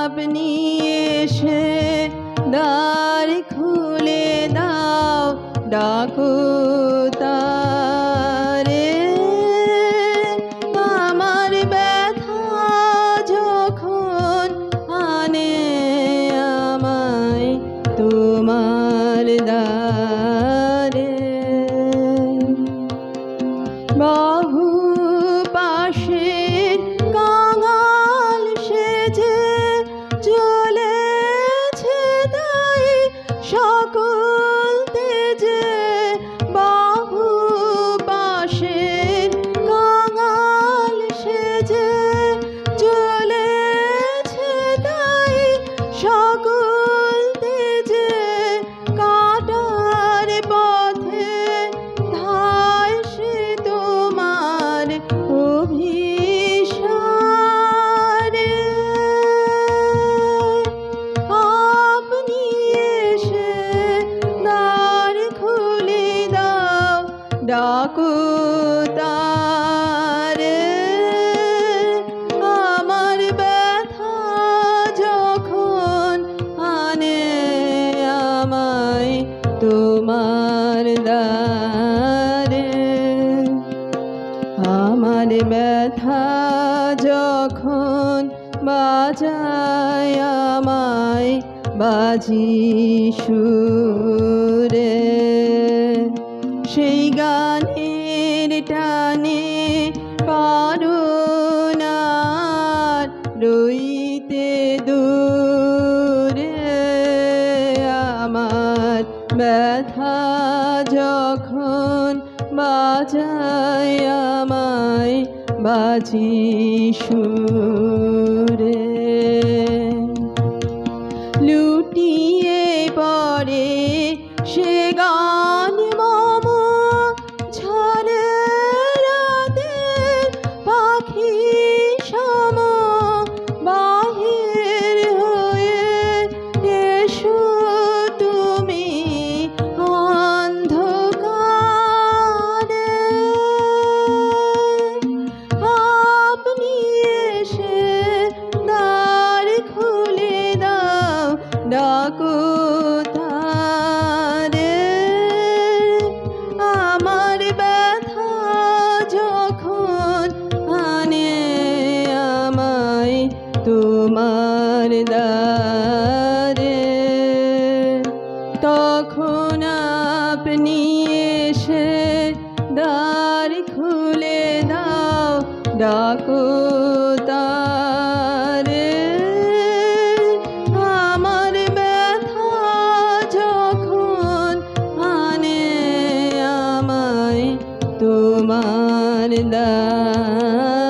আপনি এসে দ্বার খুলে দাও, ডাকো তারে। আমার ব্যথা যখন আনে আমায় তোমার দ্বারে, বাহু পাশের কাঙাল সেজে চলেছে তাই সকল তেজে। বাহু পাশের কাঙাল সেজে চলেছে তাই সকল তেজে। কাটার পথে ধায় সে তোমার অভিসারে। আপনি এসে দ্বার খুলে দাও, ডাকো তারে। আমার ব্যথা যখন আনে আমায় তোমার দ্বারে, আমার ব্যথা যখন বাজায় আমায় বাজি সুরে, সেই গানের টানে পারো না রইতে দূরে। আমার ব্যথা যখন বাজায় আমায় বাজি সুরে, লুটিয়ে পড়ে সে গান মম ঝরে রাতের পাখি সম। বাহির হয়ে এসো তুমি অন্ধকারে। আপনি এসে দ্বার খুলে দাও, ডাকো তারে। আমার ব্যথা যখন আনে আমায় তোমার দ্বারে, তখন আপনি এসে দ্বার খুলে দাও, ডাকো তারে। আমার ব্যথা যখন আনে আমায় তোমার দ্বারে।